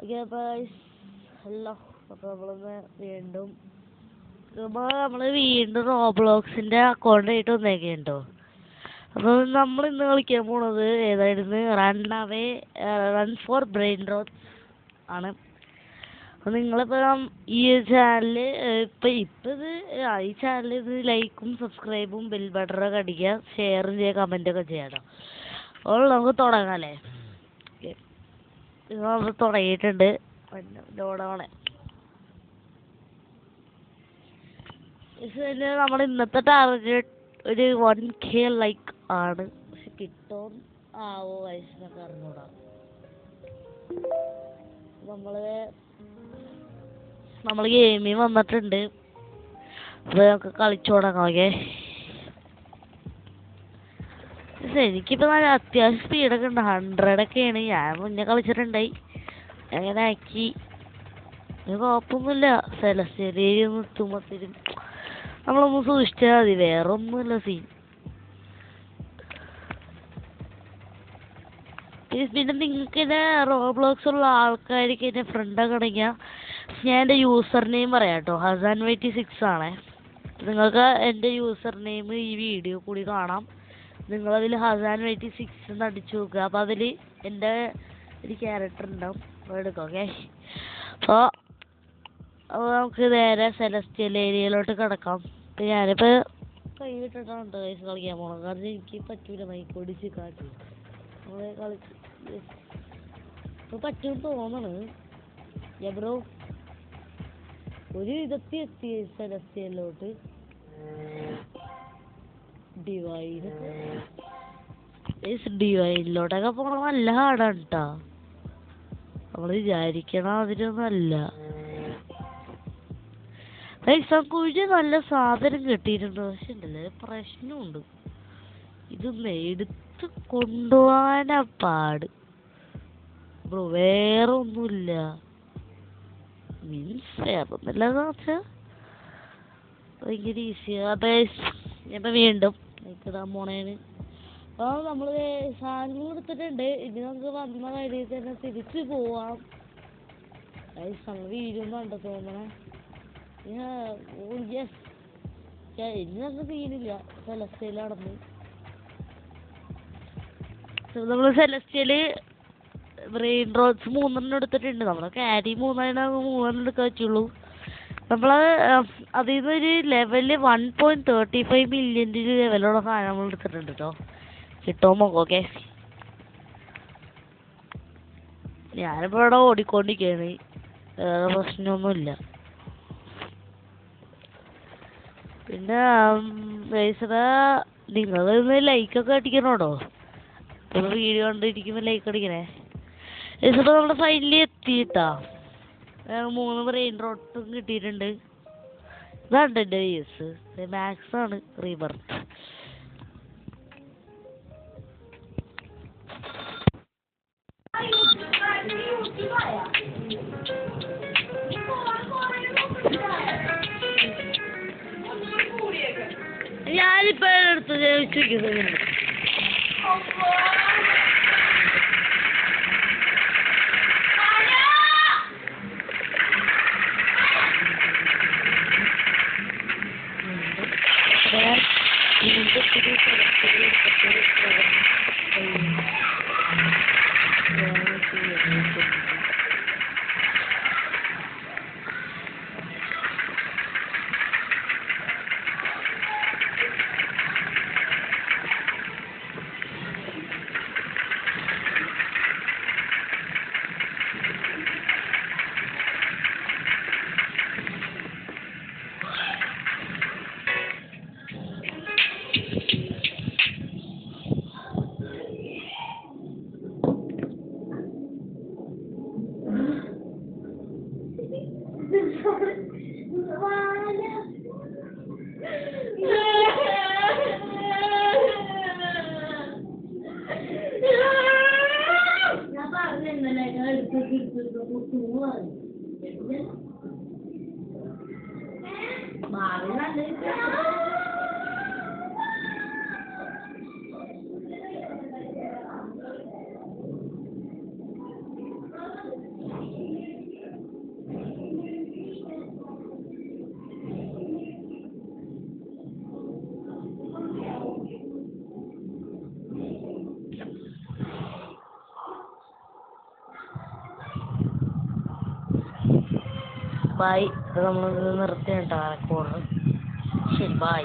Okay guys, hello. അപ്പോൾ നമ്മൾ വീണ്ടും റോബ്ലോക്സിൻ്റെ അക്കൗണ്ട് ആയിട്ട് വന്നേക്കുന്നുണ്ടോ. അപ്പോൾ നമ്മൾ ഇന്ന് കളിക്കാൻ പോണത് ഏതായിരുന്നു, റൺ ഫോർ ബ്രെയിൻ റോട്ട്സ് ആണ്. അപ്പോൾ നിങ്ങളിപ്പോൾ ഈ ചാനൽ ഈ ചാനൽ ഇത് ലൈക്കും സബ്സ്ക്രൈബും ബെൽ ബട്ടണൊക്കെ അടിക്കുക, ഷെയറും ചെയ്യുക, കമൻറ്റൊക്കെ ചെയ്യാം കേട്ടോ. അപ്പോൾ നമുക്ക് തുടങ്ങാം അല്ലേ. ഓക്കെ, നമ്മൾ തുടങ്ങിയിട്ടുണ്ട്. ലോഡാവണേ നമ്മുടെ ഇന്നത്തെ ടാർഗറ്റ് ഒരു 1K ലൈക്ക് ആണ്. പക്ഷെ കിട്ടോ ആവോ വയസ്സിനൊക്കെ അറിഞ്ഞൂടാ. നമ്മൾ ഗെയിമിൽ വന്നിട്ടുണ്ട്. അപ്പോൾ നമുക്ക് കളിച്ചു തുടങ്ങാം. ഓക്കെ, എനിക്കിപ്പോൾ നല്ല അത്യാവശ്യം സ്പീഡൊക്കെ ഉണ്ട്. 100 ഞാൻ മുന്നേ കളിച്ചിട്ടുണ്ടായി. അങ്ങനെ ആക്കി കുഴപ്പമൊന്നുമില്ല. സെലസ്റ്റേരിയൊന്നും എത്തുമ്പോഴത്തേനും നമ്മളൊന്ന് സൂക്ഷിച്ചാൽ മതി, വേറെ ഒന്നുമില്ല സീൻ. പിന്നെ നിങ്ങൾക്ക് എൻ്റെ റോബ്ലോക്സ് ഉള്ള ആൾക്കാർക്ക് എൻ്റെ ഫ്രണ്ടൊക്കെ ഉണ്ടെങ്കിൽ ഞാൻ എൻ്റെ യൂസർ നെയിം പറയാം കേട്ടോ. Hazan86 ആണേ. നിങ്ങൾക്ക് എൻ്റെ യൂസർ നെയിം ഈ വീഡിയോ കൂടി കാണാം. നിങ്ങളതിൽ Hazan86 എന്ന് അടിച്ചു നോക്കുക. അപ്പോൾ അതിൽ എൻ്റെ ഒരു ക്യാരക്ടർ ഉണ്ടാവും, എടുക്കാം. ഓക്കെ, അപ്പോൾ നമുക്ക് നേരെ സെലസ്റ്റിയൽ ഏരിയയിലോട്ട് കിടക്കാം. ഇപ്പം ഞാനിപ്പോൾ കൈ വിട്ടിട്ടാണ് ഗൈസ് കളിക്കാൻ പോകണം. കാരണം എനിക്ക് പറ്റൂല മൈക്ക് ഓടിച്ച് കാട്ടി നമ്മൾ കളിച്ച്. ഇപ്പോൾ പറ്റുമെന്ന് തോന്നണ് ബ്രോ. ഒരു വിധത്തിൽ എത്തി സെലസ്റ്റിയലിലോട്ട്. ഡിവൈനിലോട്ടൊക്കെ പോകണം നല്ല ഹാർഡാണ് കേട്ടോ. നമ്മൾ വിചാരിക്കണ അതിലൊന്നല്ല. കുഴി നല്ല സാധനം കിട്ടിയിട്ടുണ്ട്. പക്ഷെ ഉണ്ടല്ലേ പ്രശ്നമുണ്ട്, ഇതൊന്ന് എടുത്ത് കൊണ്ടുപോകാനാ പാട് ബ്രോ. വേറെ ഒന്നുമില്ല, മീൻസ് വേറെ ഒന്നുമില്ലെന്ന് വെച്ചാൽ ഭയങ്കര ഈസിയാണ്. ഇപ്പം വീണ്ടും ഇടാൻ പോണേന്. അപ്പോൾ നമ്മൾ സാധനങ്ങൾ എടുത്തിട്ടുണ്ട്. ഇനി നമുക്ക് വന്ന വഴിയിൽ തന്നെ തിരിച്ച് പോവാം. വീഡിയോ ഒന്നും കണ്ടോ തോന്നണേ. യെസ്, ഇനി നമുക്ക് സീനില്ല. സെലസ്റ്റയിൽ നടന്നു. നമ്മൾ സെലസ്റ്റയിൽ ബ്രെയിൻ റോട്ട്സ് 3 എടുത്തിട്ടുണ്ട്. നമ്മളെ ക്യാരി 3 എടുക്കാൻ പറ്റുള്ളൂ. നമ്മൾ അതിൽ നിന്നൊരു ലെവല് 1.35 മില്യൻ്റെ ലെവലുള്ള സാധനം നമ്മൾ എടുത്തിട്ടുണ്ട് കേട്ടോ. കിട്ടുമോ നോക്കാം. ഓക്കെ, ഞാനിപ്പോൾ ഇവിടെ ഓടിക്കൊണ്ടിരിക്കുകയാണ്, വേറെ പ്രശ്നമൊന്നുമില്ല. പിന്നെ നിങ്ങൾ ലൈക്കൊക്കെ അടിക്കണോട്ടോ. ഇപ്പോൾ വീഡിയോ കണ്ടിരിക്കുമ്പോൾ ലൈക്ക് അടിക്കണേ. ഇപ്പോൾ നമ്മുടെ ഫൈനലി എത്തിയിട്ടാ. 3 ബ്രെയിൻ റോട്ടും കിട്ടിയിട്ടുണ്ട്. ഇതാണ് എൻ്റെ വ്യൂസ്. മാക്സ് ആണ് റീബർത്ത്. ഞാനിപ്പോൾ എടുത്ത് ചോദിച്ചിരിക്കുന്നത് ബൈ. നമ്മൾ നിർത്തി കേട്ടോ റെക്കോർഡ്. ശരി ബൈ.